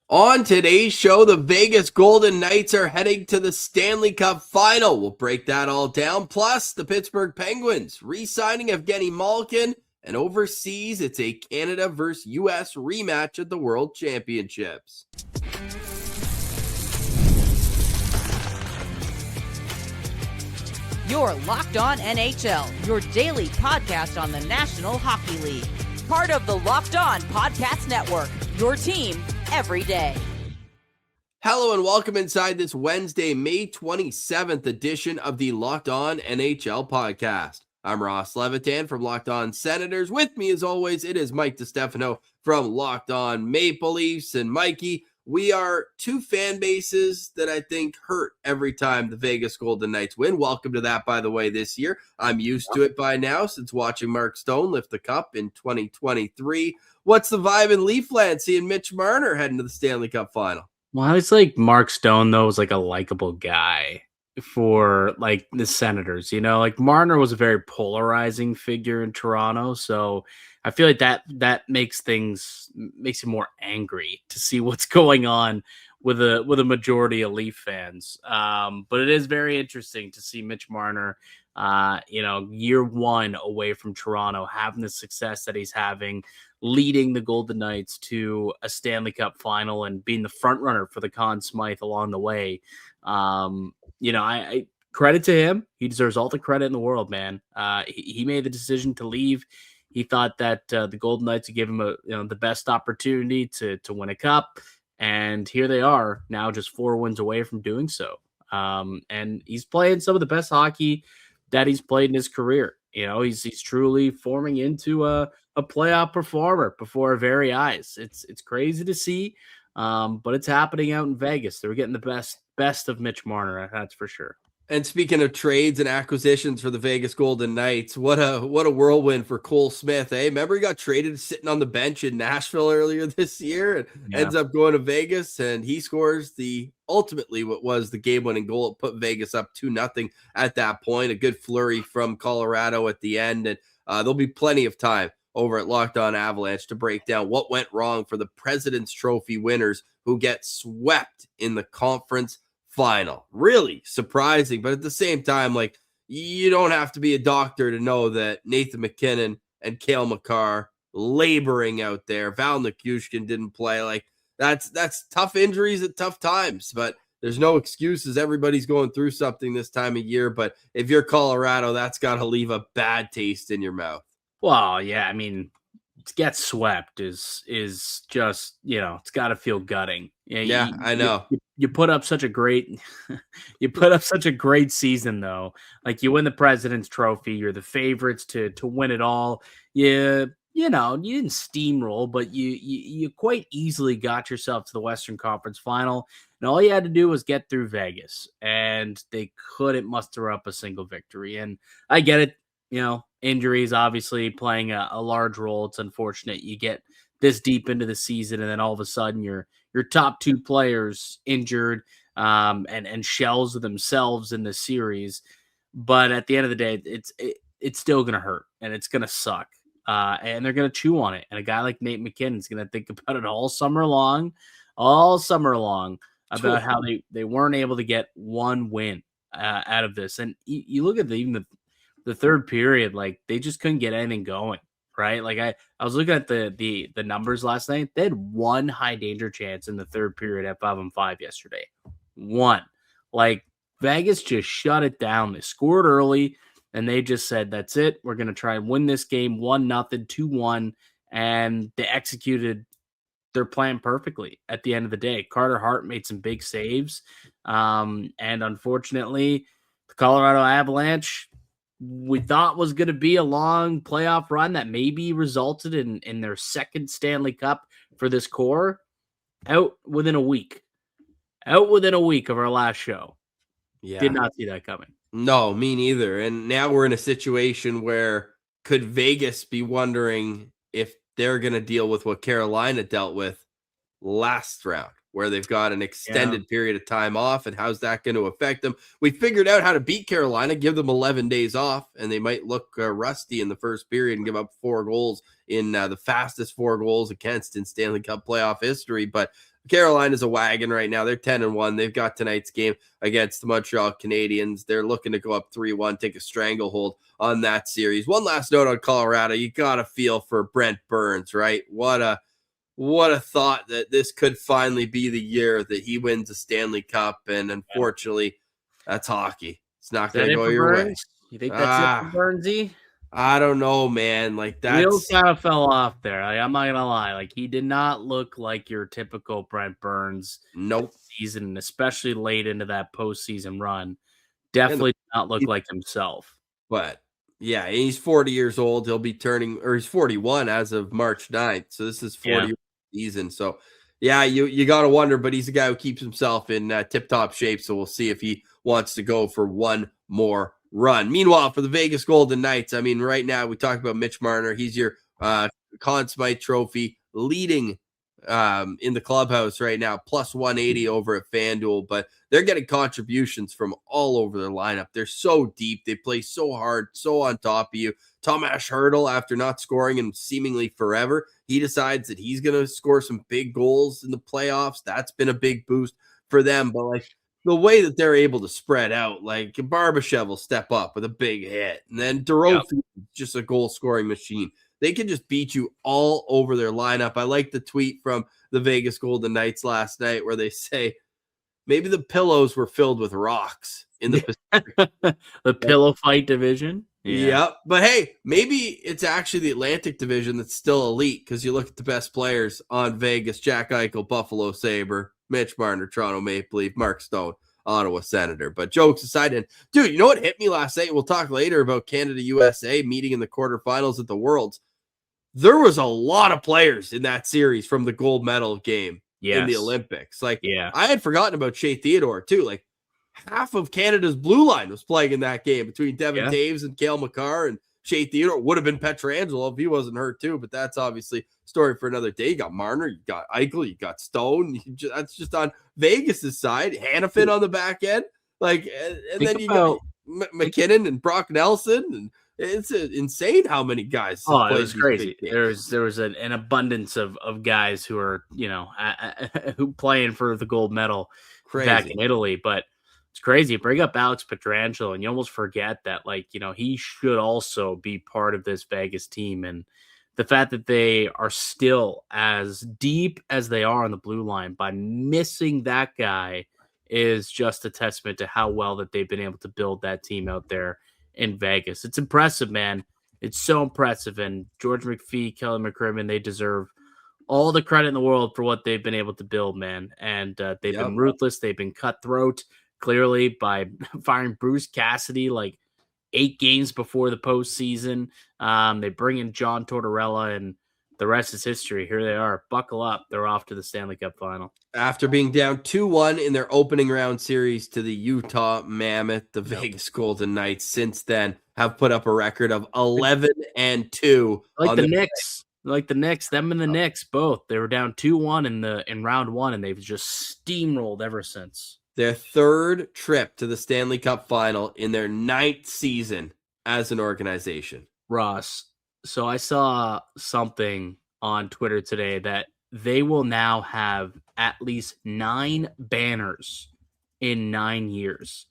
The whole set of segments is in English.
On today's show, the Vegas Golden Knights are heading to the Stanley Cup Final. We'll break that all down. Plus, the Pittsburgh Penguins re-signing Evgeni Malkin, and overseas, it's a Canada versus U.S. rematch at the World Championships. You're Locked On NHL, your daily podcast on the National Hockey League. Part of the Locked On Podcast Network, your team every day. Hello and welcome inside this Wednesday, May 27th edition of the Locked On NHL podcast. I'm Ross Levitan from Locked On Senators. With me, as always, it is Mike DiStefano from Locked On Maple Leafs. And Mikey, we are two fan bases that I think hurt every time the Vegas Golden Knights win. Welcome to that, by the way, this year. I'm used to it by now since watching Mark Stone lift the cup in 2023. What's the vibe in Leafland seeing Mitch Marner heading to the Stanley Cup Final? Well, it's like Mark Stone, though, was like a likable guy for like the Senators, like Marner was a very polarizing figure in Toronto. So I feel like that makes it more angry to see what's going on with a majority of Leaf fans. But it is very interesting to see Mitch Marner, year one away from Toronto, having the success that he's having, leading the Golden Knights to a Stanley Cup Final and being the front runner for the Conn Smythe along the way. I credit to him. He deserves all the credit in the world, man. He made the decision to leave. He thought that the Golden Knights would give him the best opportunity to win a cup, and here they are now, just 4 wins away from doing so. And he's playing some of the best hockey that he's played in his career. He's truly forming into a playoff performer before our very eyes. It's crazy to see, but it's happening out in Vegas. They're getting the best of Mitch Marner, that's for sure. And speaking of trades and acquisitions for the Vegas Golden Knights, what a whirlwind for Cole Smith, eh? Remember he got traded sitting on the bench in Nashville earlier this year and ends up going to Vegas, and he scores ultimately what was the game-winning goal. It put Vegas up 2-0 at that point. A good flurry from Colorado at the end, and there'll be plenty of time over at Locked On Avalanche to break down what went wrong for the President's Trophy winners who get swept in the conference final. Really surprising, but at the same time, like, you don't have to be a doctor to know that Nathan McKinnon and Cale Makar laboring out there. Val Nichushkin didn't play. Like, that's tough injuries at tough times, but there's no excuses. Everybody's going through something this time of year, but if you're Colorado, that's got to leave a bad taste in your mouth. Well, yeah, I mean, to get swept is just, it's got to feel gutting. I know. You put up such a great season, though. Like, you win the President's Trophy, you're the favorites to win it all. You didn't steamroll, but you quite easily got yourself to the Western Conference Final, and all you had to do was get through Vegas, and they couldn't muster up a single victory. And I get it, injuries obviously playing a large role. It's unfortunate you get this deep into the season, and then all of a sudden your top two players injured, and shells of themselves in the series. But at the end of the day, it's still going to hurt, and it's going to suck. And they're going to chew on it. And a guy like Nate McKinnon is going to think about it all summer long about how they weren't able to get one win out of this. And you look at even the third period, like, they just couldn't get anything going, right? Like, I was looking at the numbers last night. They had one high danger chance in the third period at 5-on-5 yesterday. One. Like, Vegas just shut it down. They scored early, and they just said, that's it. We're going to try and win this game 1-0, 2-1, and they executed their plan perfectly at the end of the day. Carter Hart made some big saves, and unfortunately, the Colorado Avalanche, we thought was going to be a long playoff run that maybe resulted in their second Stanley Cup for this core, out within a week of our last show. Yeah. Did not see that coming. No, me neither. And now we're in a situation where could Vegas be wondering if they're going to deal with what Carolina dealt with last round, where they've got an extended period of time off, and how's that going to affect them? We figured out how to beat Carolina, give them 11 days off, and they might look rusty in the first period and give up 4 goals in the fastest 4 goals against in Stanley Cup playoff history. But Carolina's a wagon right now. They're 10-1. They've got tonight's game against the Montreal Canadiens. They're looking to go up 3-1, take a stranglehold on that series. One last note on Colorado. You got to feel for Brent Burns, right? What a thought that this could finally be the year that he wins a Stanley Cup. And unfortunately, that's hockey. It's not going to go your way. You think that's it for Burnsy? I don't know, man. Like that wheels kind of fell off there. Like, I'm not gonna lie. Like he did not look like your typical Brent Burns. Nope. Season, especially late into that postseason run, definitely did not look like himself. But yeah, he's 40 years old. He'll be turning, or he's 41 as of March 9th. So this is 40 season. So yeah, you got to wonder. But he's a guy who keeps himself in tip-top shape. So we'll see if he wants to go for one more run. Meanwhile, for the Vegas Golden Knights, I mean, right now we talked about Mitch Marner. He's your Conn Smythe Trophy leading in the clubhouse right now, plus 180 over at FanDuel. But they're getting contributions from all over their lineup. They're so deep. They play so hard, so on top of you. Tomas Hertl, after not scoring in seemingly forever, he decides that he's going to score some big goals in the playoffs. That's been a big boost for them. But like, the way that they're able to spread out, like Barbashev will step up with a big hit, and then Dorofey, just a goal-scoring machine. They can just beat you all over their lineup. I like the tweet from the Vegas Golden Knights last night where they say maybe the pillows were filled with rocks in the Pacific. The pillow fight division. Yeah. But hey, maybe it's actually the Atlantic division that's still elite because you look at the best players on Vegas: Jack Eichel, Buffalo Sabre, Mitch Marner, Toronto Maple Leaf, Mark Stone, Ottawa Senator. But jokes aside, and dude, you know what hit me last night? We'll talk later about Canada-USA meeting in the quarterfinals at the Worlds. There was a lot of players in that series from the gold medal game in the Olympics. Like, I had forgotten about Shea Theodore too. Like, half of Canada's blue line was playing in that game between Devin Taves and Cale Makar, and Shea Theodore. Would have been Pietrangelo if he wasn't hurt too, but that's obviously story for another day. You got Marner, you got Eichel, you got Stone. That's just on Vegas's side. Hannafin on the back end. Like, and then you got McKinnon and Brock Nelson, and it's insane how many guys. Oh, it was crazy. There was an abundance of guys who are, who playing for the gold medal back in Italy, but it's crazy. Bring up Alex Pietrangelo, and you almost forget that, like, he should also be part of this Vegas team. And the fact that they are still as deep as they are on the blue line by missing that guy is just a testament to how well that they've been able to build that team out there in Vegas. It's impressive, man. It's so impressive. And George McPhee, Kelly McCrimmon, they deserve all the credit in the world for what they've been able to build, man. And they've been ruthless. They've been cutthroat, clearly, by firing Bruce Cassidy like 8 games before the postseason. They bring in John Tortorella, and the rest is history. Here they are. Buckle up. They're off to the Stanley Cup Final. After being down 2-1 in their opening round series to the Utah Mammoth, the Vegas Golden Knights since then have put up a record of 11-2. Like the Knicks. Like the Knicks, them and the Knicks both. They were down 2-1 in round 1, and they've just steamrolled ever since. Their 3rd trip to the Stanley Cup Final in their 9th season as an organization. Ross, so I saw something on Twitter today that they will now have at least 9 banners in 9 years.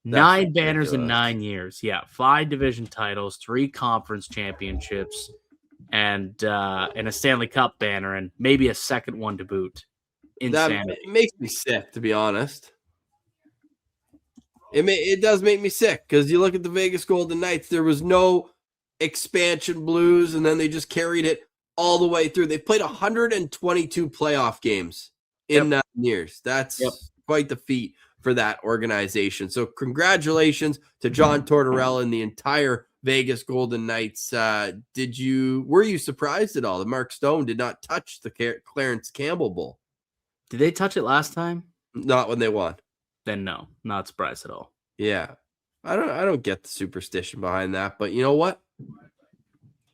That's 9 banners in 9 years. Yeah, 5 division titles, 3 conference championships, and a Stanley Cup banner, and maybe a second one to boot. Insanity. That makes me sick, to be honest. It does make me sick, because you look at the Vegas Golden Knights, there was no expansion blues, and then they just carried it all the way through. They played 122 playoff games in 9 years. That's quite the feat for that organization. So congratulations to John Tortorella and the entire Vegas Golden Knights. Were you surprised at all that Mark Stone did not touch the Clarence Campbell Bowl? Did they touch it last time? Not when they won. Then no, not surprised at all. Yeah. I don't get the superstition behind that, but you know what?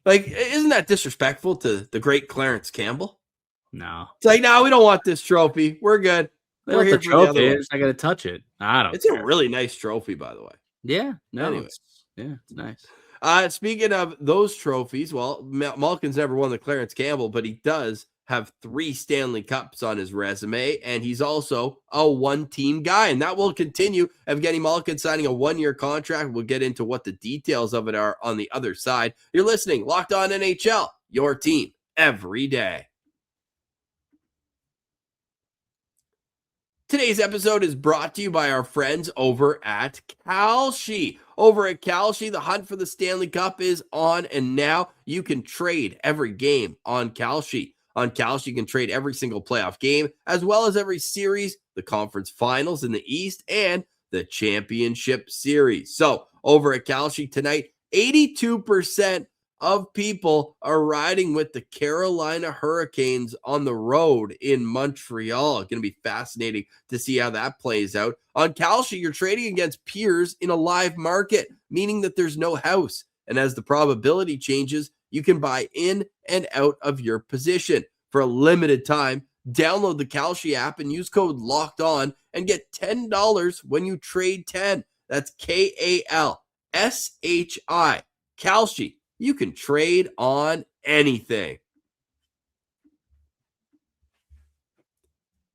Like, isn't that disrespectful to the great Clarence Campbell? No. It's like, no, we don't want this trophy. We're good. We're here for the other one. I got to touch it. I don't. It's a really nice trophy, by the way. Yeah. No. Anyway. It's nice. Speaking of those trophies, well, Malkin's never won the Clarence Campbell, but he does have 3 Stanley Cups on his resume, and he's also a one-team guy, and that will continue. Evgeni Malkin signing a 1-year contract. We'll get into what the details of it are on the other side. You're listening, Locked On NHL, your team every day. Today's episode is brought to you by our friends over at KALSHI. Over at KALSHI, the hunt for the Stanley Cup is on, and now you can trade every game on KALSHI. On KALSHI, you can trade every single playoff game, as well as every series, the conference finals in the East, and the championship series. So, over at KALSHI tonight, 82% of people are riding with the Carolina Hurricanes on the road in Montreal. It's going to be fascinating to see how that plays out. On KALSHI, you're trading against peers in a live market, meaning that there's no house. And as the probability changes, you can buy in and out of your position. For a limited time, download the KALSHI app and use code LOCKEDON and get $10 when you trade 10. That's KALSHI. KALSHI. You can trade on anything.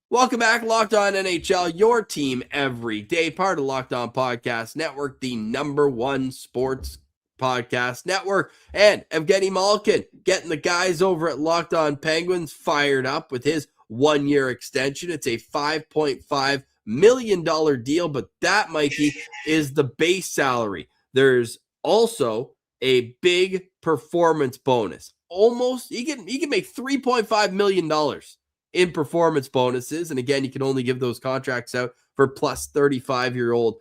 Welcome back, Locked On NHL, your team every day, part of Locked On Podcast Network, the #1 sports podcast network. And Evgeni Malkin getting the guys over at Locked On Penguins fired up with his 1-year extension. It's a $5.5 million deal, but that, Mikey, is the base salary. There's also a big performance bonus. Almost, he can make $3.5 million in performance bonuses. And again, you can only give those contracts out for plus 35-year-old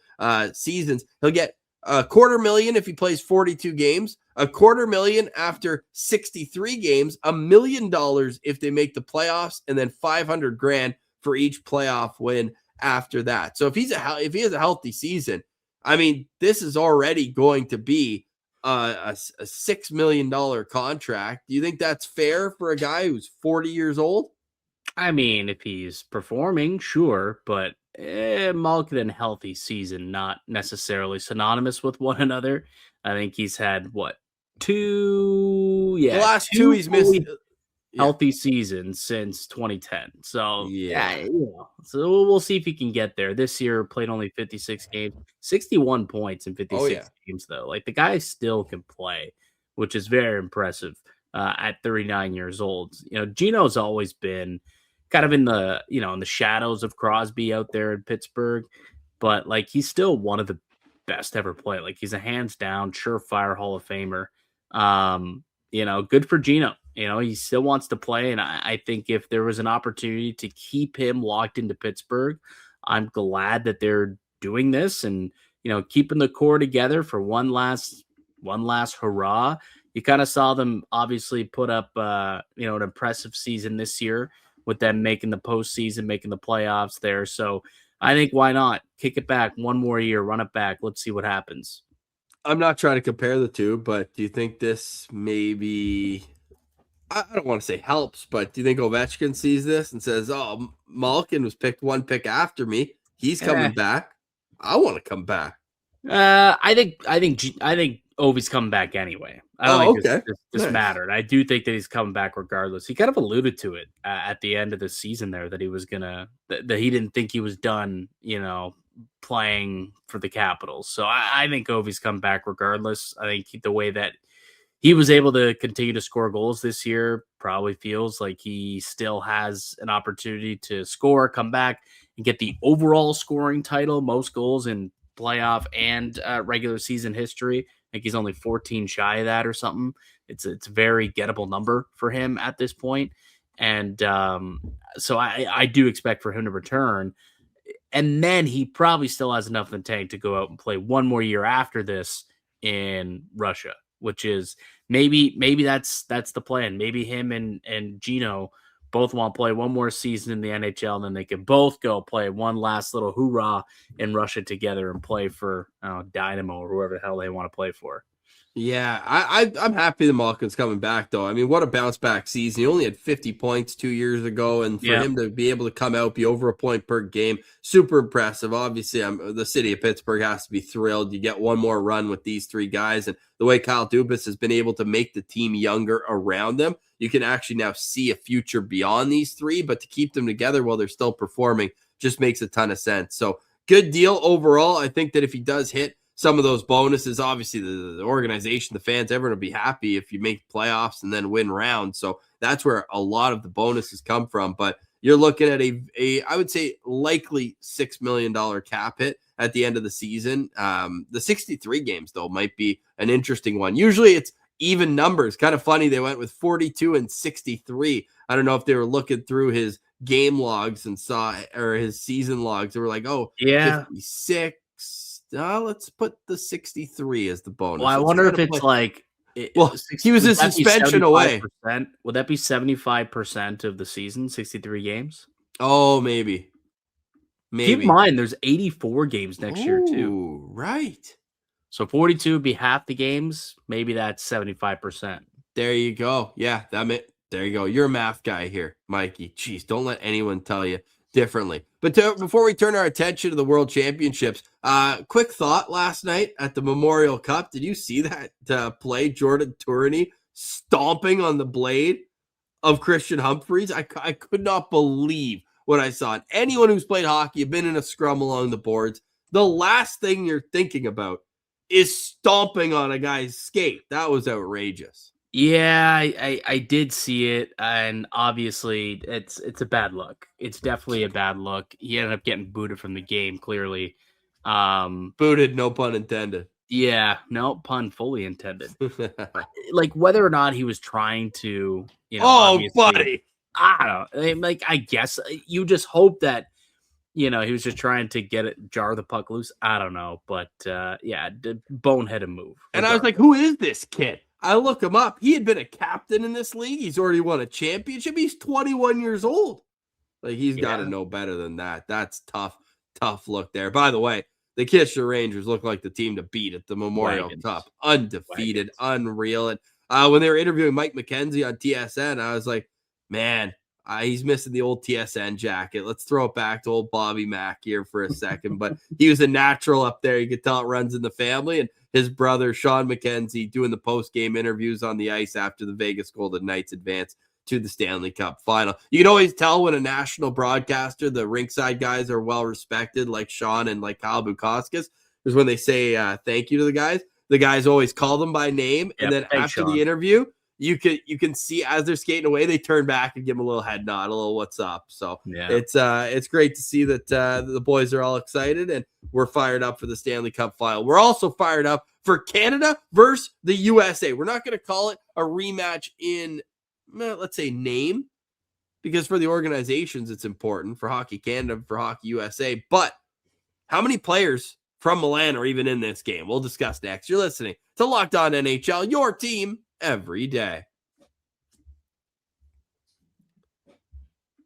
seasons. He'll get $250,000 if he plays 42 games, $250,000 after 63 games, $1 million if they make the playoffs, and then $500,000 for each playoff win after that. So if he has a healthy season, I mean, this is already going to be a $6 million contract. Do you think that's fair for a guy who's 40 years old? I mean, if he's performing, sure, but Malkin and healthy season, not necessarily synonymous with one another. I think he's had, two? Yeah, the last two he's missed. Healthy season since 2010. So, so we'll see if he can get there. This year, played only 56 games, 61 points in 56 games, though. Like, the guy still can play, which is very impressive at 39 years old. You know, Gino's always been kind of in the, in the shadows of Crosby out there in Pittsburgh, but, like, he's still one of the best ever play. Like, he's a hands down, surefire Hall of Famer. Good for Gino. He still wants to play, and I think if there was an opportunity to keep him locked into Pittsburgh, I'm glad that they're doing this and, keeping the core together for one last hurrah. You kind of saw them obviously put up, an impressive season this year with them making the postseason, making the playoffs there. So I think why not kick it back one more year, run it back. Let's see what happens. I'm not trying to compare the two, but do you think this maybe, I don't want to say helps, but do you think Ovechkin sees this and says, "Oh, Malkin was picked one pick after me. He's coming back. I want to come back." I think Ovi's coming back anyway. I don't think this mattered. I do think that he's coming back regardless. He kind of alluded to it at the end of the season there that he was that he didn't think he was done, playing for the Capitals. So I think Ovi's come back regardless. I think the way that he was able to continue to score goals this year probably feels like he still has an opportunity to score, come back, and get the overall scoring title, most goals in playoff and regular season history. I think he's only 14 shy of that or something. It's a very gettable number for him at this point. And so I do expect for him to return. And then he probably still has enough in the tank to go out and play one more year after this in Russia, which is maybe that's the plan. Maybe him and Gino both want to play one more season in the NHL, and then they can both go play one last little hoorah in Russia together and play for Dynamo or whoever the hell they want to play for. Yeah, I'm happy the Malkin's coming back, though. I mean, what a bounce back season. He only had 50 points 2 years ago, and for him to be able to come out, be over a point per game, super impressive. Obviously, the city of Pittsburgh has to be thrilled. You get one more run with these three guys, and the way Kyle Dubas has been able to make the team younger around them, you can actually now see a future beyond these three, but to keep them together while they're still performing just makes a ton of sense. So good deal overall. I think that if he does hit some of those bonuses, obviously the organization, the fans, everyone will be happy if you make playoffs and then win rounds. So that's where a lot of the bonuses come from. But you're looking at a I would say likely $6 million cap hit at the end of the season. The 63 games, though, might be an interesting one. Usually it's even numbers. Kind of funny. They went with 42 and 63. I don't know if they were looking through his game logs and saw, or his season logs. They were like, oh, Yeah. 56. Let's put the 63 as the bonus. Well, I wonder if it's like, well, he was in suspension away. Would that be 75% of the season, 63 games? Oh, maybe. Keep in mind, there's 84 games next year, too. Right. So 42 would be half the games. Maybe that's 75%. There you go. Yeah, there you go. You're a math guy here, Mikey. Jeez, don't let anyone tell you differently. But before we turn our attention to the World Championships, quick thought last night at the Memorial Cup. Did you see that play, Jordan Tourney stomping on the blade of Christian Humphreys? I could not believe what I saw. And anyone who's played hockey, you've been in a scrum along the boards, the last thing you're thinking about is stomping on a guy's skate. That was outrageous. Yeah, I did see it, and obviously it's a bad look. It's definitely a bad look. He ended up getting booted from the game, clearly. Booted, no pun intended. Yeah, no pun fully intended. Like whether or not he was trying to, buddy. I don't know. Like I guess you just hope that he was just trying to jar the puck loose. I don't know, but yeah, boneheaded move. And I was like, who is this kid? I look him up. He had been a captain in this league. He's already won a championship. He's 21 years old. Like, he's got to know better than that. That's tough look there. By the way, the Kitchener Rangers look like the team to beat at the Memorial Cup. Undefeated, unreal. And when they were interviewing Mike McKenzie on TSN, I was like, man, he's missing the old TSN jacket. Let's throw it back to old Bobby Mack here for a second. But he was a natural up there. You could tell it runs in the family. And his brother, Sean McKenzie, doing the post-game interviews on the ice after the Vegas Golden Knights advance to the Stanley Cup Final. You can always tell when a national broadcaster, the rinkside guys, are well-respected, like Sean and like Kyle Bukauskas, is when they say thank you to the guys. The guys always call them by name. And then after the interview, you can see as they're skating away, they turn back and give them a little head nod, a little what's up. So it's great to see that the boys are all excited and we're fired up for the Stanley Cup Final. We're also fired up for Canada versus the USA. We're not going to call it a rematch in, let's say, name, because for the organizations, it's important for Hockey Canada, for Hockey USA. But how many players from Milan are even in this game? We'll discuss next. You're listening to Locked On NHL, your team every day.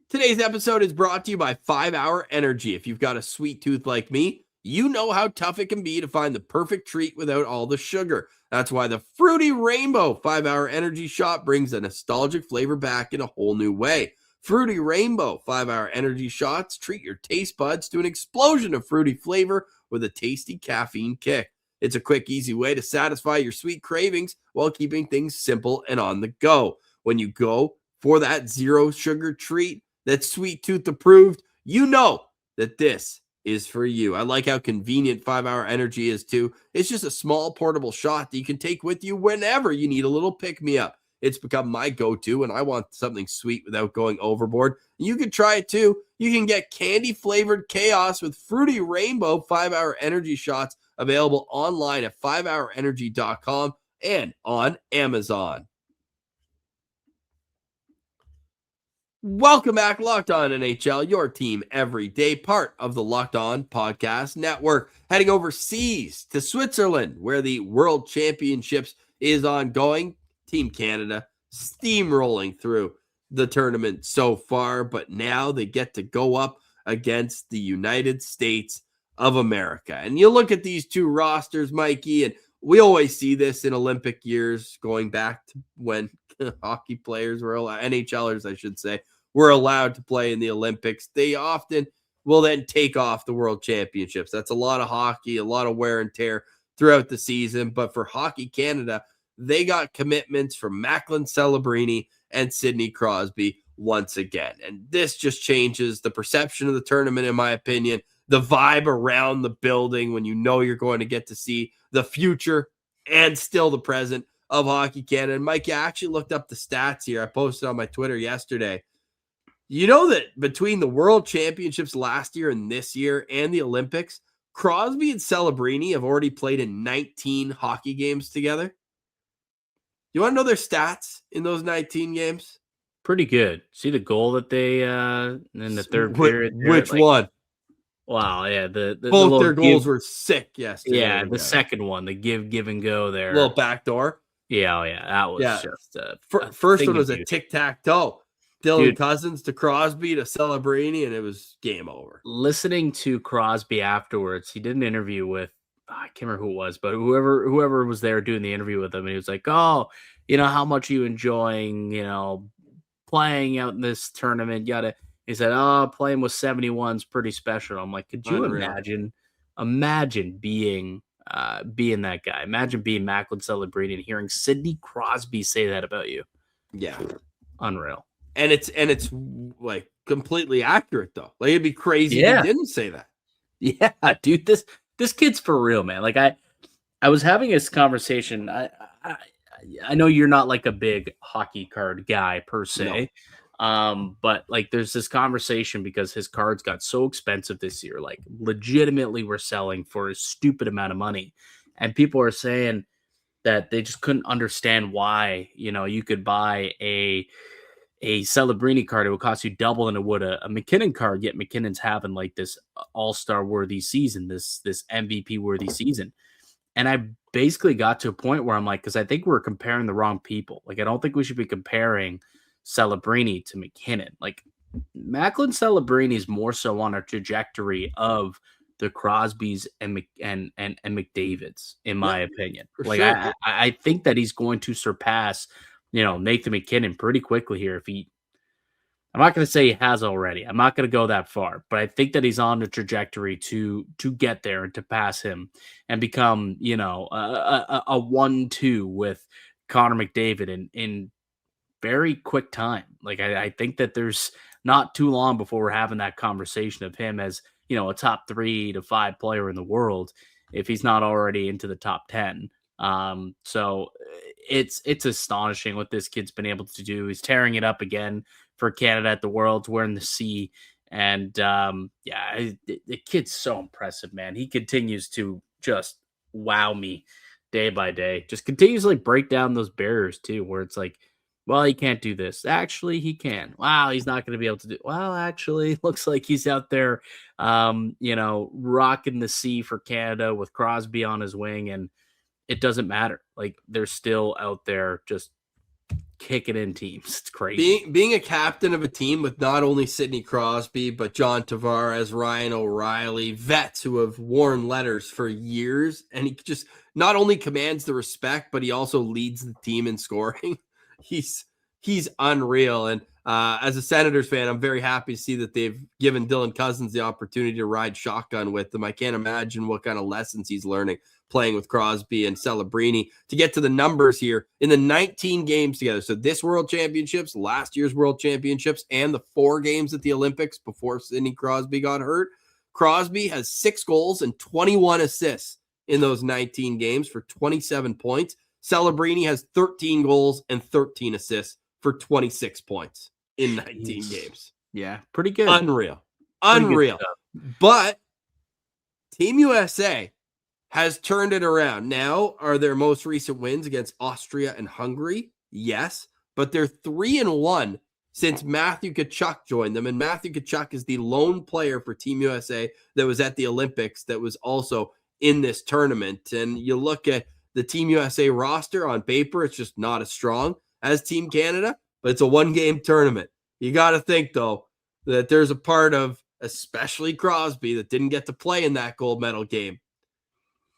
Today's episode is brought to you by 5 Hour Energy. If you've got a sweet tooth like me, you know how tough it can be to find the perfect treat without all the sugar. That's why the Fruity Rainbow 5 Hour Energy Shot brings a nostalgic flavor back in a whole new way. Fruity Rainbow 5 Hour Energy Shots treat your taste buds to an explosion of fruity flavor with a tasty caffeine kick. It's a quick, easy way to satisfy your sweet cravings while keeping things simple and on the go. When you go for that zero sugar treat that's sweet tooth approved, you know that this is for you. I like how convenient 5 Hour Energy is too. It's just a small portable shot that you can take with you whenever you need a little pick-me-up. It's become my go-to when I want something sweet without going overboard. You can try it too. You can get candy-flavored chaos with Fruity Rainbow 5 Hour Energy Shots available online at 5hourenergy.com and on Amazon. Welcome back, Locked On NHL, your team every day, part of the Locked On Podcast Network. Heading overseas to Switzerland, where the World Championships is ongoing. Team Canada steamrolling through the tournament so far, but now they get to go up against the United States of America. And you look at these two rosters, Mikey, and we always see this in Olympic years, going back to when hockey players were NHLers, I should say, were allowed to play in the Olympics. They often will then take off the World Championships. That's a lot of hockey, a lot of wear and tear throughout the season. But for Hockey Canada, they got commitments from Macklin Celebrini and Sidney Crosby once again. And this just changes the perception of the tournament, in my opinion, the vibe around the building when you know you're going to get to see the future and still the present of Hockey Canada. And Mike, you actually looked up the stats here. I posted on my Twitter yesterday. You know that between the World Championships last year and this year and the Olympics, Crosby and Celebrini have already played in 19 hockey games together. You want to know their stats in those 19 games? Pretty good. See the goal that they in the third period? Which one? Wow, yeah. Both their goals were sick yesterday. Yeah, the second one, the give and go there. Little backdoor. Yeah, that was just first one was a tic-tac-toe. Dylan Cousins to Crosby to Celebrini, and it was game over. Listening to Crosby afterwards, he did an interview with, I can't remember who it was, but whoever was there doing the interview with him, and he was like, "Oh, how much are you enjoying, playing out in this tournament?" He said, "Oh, playing with 71's pretty special." I'm like, could you imagine being that guy? Imagine being Macklin Celebrini and hearing Sidney Crosby say that about you. Yeah, unreal. And it's like completely accurate though. Like it'd be crazy if he didn't say that. Yeah, dude, this kid's for real, man. Like I was having this conversation. I know you're not like a big hockey card guy per se. No. But like there's this conversation because his cards got so expensive this year, like legitimately were selling for a stupid amount of money. And people are saying that they just couldn't understand why, you could buy a Celebrini card, it would cost you double than it would a McKinnon card, yet McKinnon's having like this all-star worthy season, this MVP worthy season. And I basically got to a point where I'm like, because I think we're comparing the wrong people. Like, I don't think we should be comparing Celebrini to McKinnon. Like, Macklin Celebrini is more so on a trajectory of the Crosbys and McDavids, in my opinion. Like, sure. I think that he's going to surpass Nathan McKinnon pretty quickly here. I'm not going to say he has already. I'm not going to go that far, but I think that he's on the trajectory to get there and to pass him and become, a 1-2 with Connor McDavid in very quick time. Like I think that there's not too long before we're having that conversation of him as, a top 3 to 5 player in the world, if he's not already into the top 10. So it's astonishing what this kid's been able to do. He's tearing it up again for Canada at the Worlds, wearing the C. And the kid's so impressive, man. He continues to just wow me day by day. Just continues to break down those barriers too, where it's like, well, he can't do this. Actually, he can. Wow, he's not going to be able to do. Well, actually, looks like he's out there, rocking the C for Canada with Crosby on his wing, and it doesn't matter. Like, they're still out there just kicking in teams. It's crazy. Being a captain of a team with not only Sidney Crosby, but John Tavares, Ryan O'Reilly, vets who have worn letters for years, and he just not only commands the respect, but he also leads the team in scoring. He's unreal. And as a Senators fan, I'm very happy to see that they've given Dylan Cousins the opportunity to ride shotgun with them. I can't imagine what kind of lessons he's learning playing with Crosby and Celebrini to get to the numbers here in the 19 games together. So this World Championships, last year's World Championships, and the 4 games at the Olympics before Sidney Crosby got hurt. Crosby has 6 goals and 21 assists in those 19 games for 27 points. Celebrini has 13 goals and 13 assists for 26 points in 19 games. Yeah, pretty good. Unreal. Good. But Team USA has turned it around. Now, are their most recent wins against Austria and Hungary? Yes, but they're 3-1 since Matthew Tkachuk joined them. And Matthew Tkachuk is the lone player for Team USA that was at the Olympics that was also in this tournament. And you look at the Team USA roster on paper, it's just not as strong as Team Canada, but it's a 1-game tournament. You got to think, though, that there's a part of, especially Crosby, that didn't get to play in that gold medal game.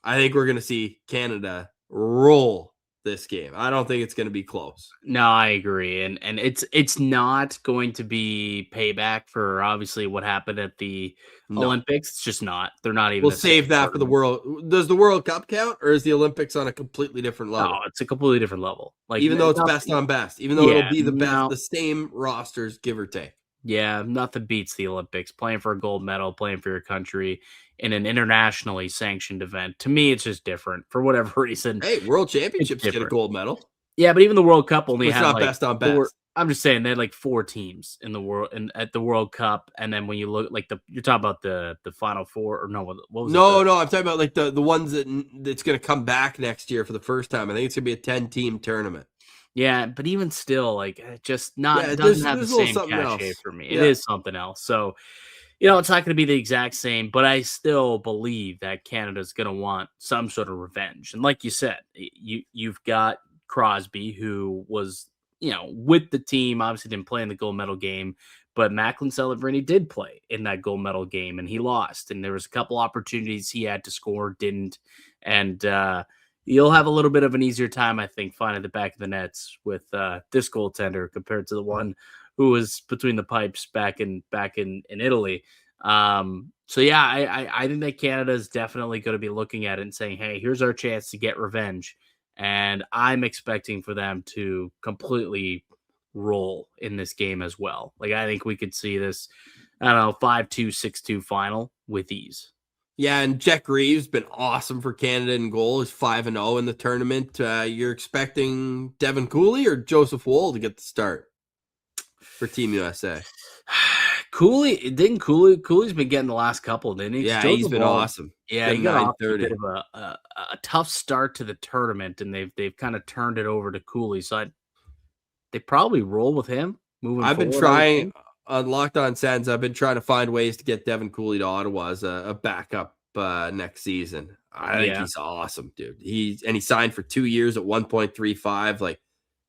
I think we're going to see Canada roll this game. I don't think it's going to be close. No, I agree, and it's not going to be payback for obviously what happened at the Olympics. It's just not. They're not even. We'll save that for the World. Does the World Cup count, or is the Olympics on a completely different level? No, it's a completely different level. Like even though it's best on best, even though it'll be the best, the same rosters, give or take. Yeah, nothing beats the Olympics. Playing for a gold medal, playing for your country in an internationally sanctioned event. To me, it's just different for whatever reason. Hey, World Championships get a gold medal. Yeah, but even the World Cup only had not best on best. I'm just saying they had like 4 teams in the world at the World Cup, and then when you look like you're talking about the Final Four or no? What was it? No, I'm talking about like the ones that's going to come back next year for the first time. I think it's going to be a 10-team tournament. Yeah, but even still, like just not doesn't have the same cachet for me. It is something else. So, it's not going to be the exact same, but I still believe that Canada's going to want some sort of revenge. And like you said, you've got Crosby, who was, with the team, obviously didn't play in the gold medal game, but Macklin Celebrini did play in that gold medal game and he lost. And there was a couple opportunities he had to score, didn't. And, you'll have a little bit of an easier time, I think, finding the back of the nets with this goaltender compared to the one who was between the pipes back in Italy. So yeah, I think that Canada is definitely going to be looking at it and saying, "Hey, here's our chance to get revenge," and I'm expecting for them to completely roll in this game as well. Like I think we could see this, 5-2, 6-2 final with ease. Yeah, and Jack Reeves been awesome for Canada in goal. He's 5-0 in the tournament. You're expecting Devin Cooley or Joseph Woll to get the start for Team USA? Cooley's been getting the last couple, didn't he? Yeah, he's been awesome. Yeah, he got off a bit of a tough start to the tournament, and they've kind of turned it over to Cooley. So they probably roll with him moving forward. I've been trying on Locked On Sens. I've been trying to find ways to get Devin Cooley to Ottawa as a backup next season. I think he's awesome, dude. He signed for 2 years at 1.35. Like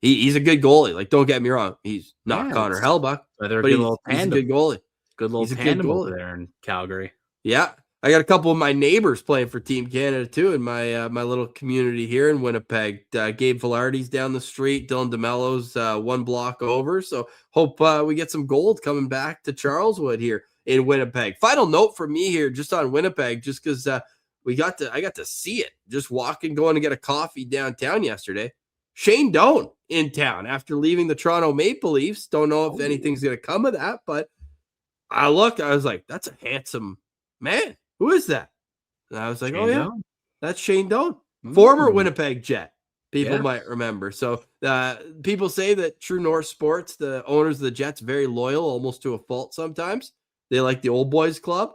he's a good goalie. Like don't get me wrong, he's not Connor Hellbuck, but he's a good goalie. Good little tandem over there in Calgary. Yeah. I got a couple of my neighbors playing for Team Canada too in my my little community here in Winnipeg. Gabe Villardi's down the street. Dylan DeMello's 1 block over. So hope we get some gold coming back to Charleswood here in Winnipeg. Final note for me here, just on Winnipeg, just because I got to see it. Just going to get a coffee downtown yesterday. Shane Doan in town after leaving the Toronto Maple Leafs. Don't know if anything's going to come of that, but I was like, that's a handsome man. Who is that? And I was like, Shane Doan. That's Shane Doan, former Winnipeg Jet. People might remember. So people say that True North Sports, the owners of the Jets, very loyal, almost to a fault sometimes. They like the old boys club.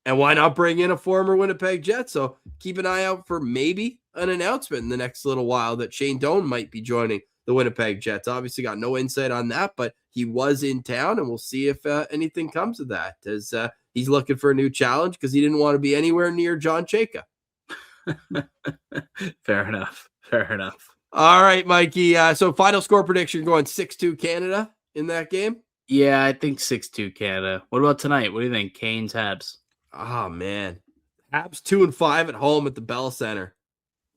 And why not bring in a former Winnipeg Jet? So keep an eye out for maybe an announcement in the next little while that Shane Doan might be joining the Winnipeg Jets. Obviously got no insight on that, but he was in town, and we'll see if anything comes of that, as he's looking for a new challenge because he didn't want to be anywhere near John Chayka. Fair enough. All right, Mikey. So final score prediction going 6-2 Canada in that game? Yeah, I think 6-2 Canada. What about tonight? What do you think? Canes, Habs? Oh, man. Habs 2-5 at home at the Bell Center.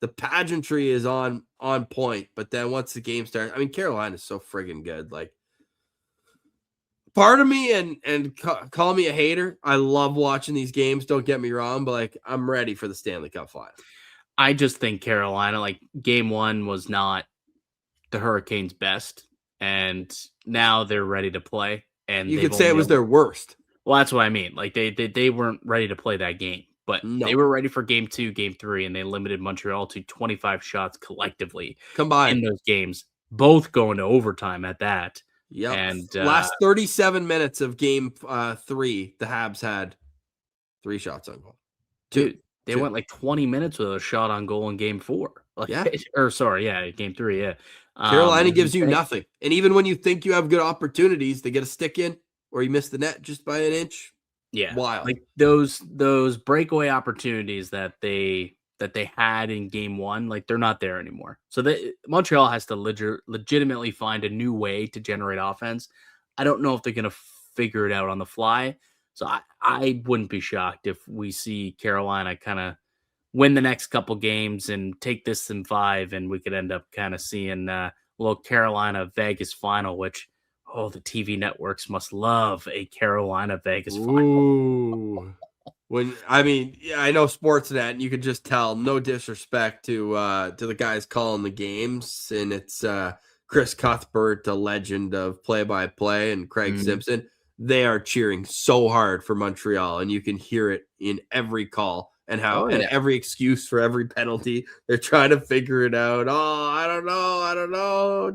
The pageantry is on point, but then once the game starts, I mean, Carolina is so friggin' good. Like, part of me, and call me a hater, I love watching these games, don't get me wrong, but like I'm ready for the Stanley Cup Final. I just think Carolina, like game 1 was not the Hurricanes' best, and now they're ready to play. And you could say it was their worst. Well, that's what I mean. Like they weren't ready to play that game, but they were ready for game 2, game 3, and they limited Montreal to 25 shots collectively combined in those games, both going to overtime at that. Yeah, and last 37 minutes of game 3, the Habs had 3 shots on goal. Dude, they went like 20 minutes with a shot on goal in game 4. Like, game 3. Yeah, Carolina gives you nothing, and even when you think you have good opportunities, they get a stick in or you miss the net just by an inch. Yeah, wild. Like those breakaway opportunities that they had in game 1, like they're not there anymore. So Montreal has to legitimately find a new way to generate offense. I don't know if they're going to figure it out on the fly. So I wouldn't be shocked if we see Carolina kind of win the next couple games and take this in 5, and we could end up kind of seeing a little Carolina Vegas final, which, the TV networks must love a Carolina Vegas final. I know Sportsnet, and you could just tell, no disrespect to the guys calling the games, and it's Chris Cuthbert, a legend of play-by-play, and Craig Simpson. They are cheering so hard for Montreal, and you can hear it in every call and and every excuse for every penalty. They're trying to figure it out. I don't know.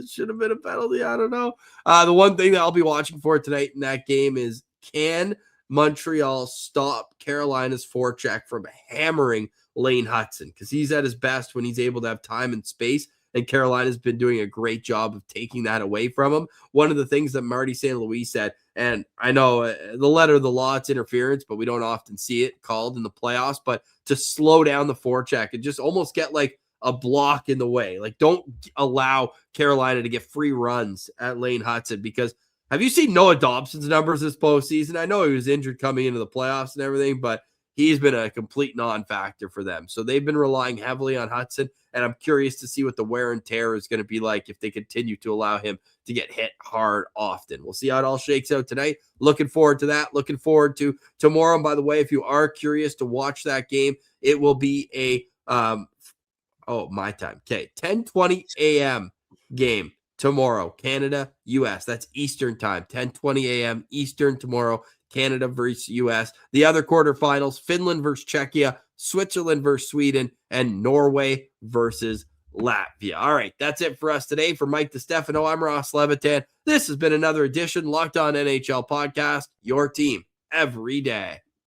Should have been a penalty? I don't know. The one thing that I'll be watching for tonight in that game is, can Montreal stop Carolina's forecheck from hammering Lane Hudson? Because he's at his best when he's able to have time and space, and Carolina's been doing a great job of taking that away from him. One of the things that Marty St. Louis said, and I know the letter of the law, it's interference, but we don't often see it called in the playoffs, but to slow down the forecheck and just almost get like a block in the way. Like, don't allow Carolina to get free runs at Lane Hudson, because have you seen Noah Dobson's numbers this postseason? I know he was injured coming into the playoffs and everything, but he's been a complete non-factor for them. So they've been relying heavily on Hudson, and I'm curious to see what the wear and tear is going to be like if they continue to allow him to get hit hard often. We'll see how it all shakes out tonight. Looking forward to that. Looking forward to tomorrow. And by the way, if you are curious to watch that game, it will be a my time. Okay, 10:20 a.m. game tomorrow. Canada, U.S. That's Eastern time. 10:20 a.m. Eastern tomorrow. Canada versus U.S. The other quarterfinals, Finland versus Czechia, Switzerland versus Sweden, and Norway versus Latvia. All right, that's it for us today. For Mike DiStefano, I'm Ross Levitan. This has been another edition Locked On NHL podcast, your team every day.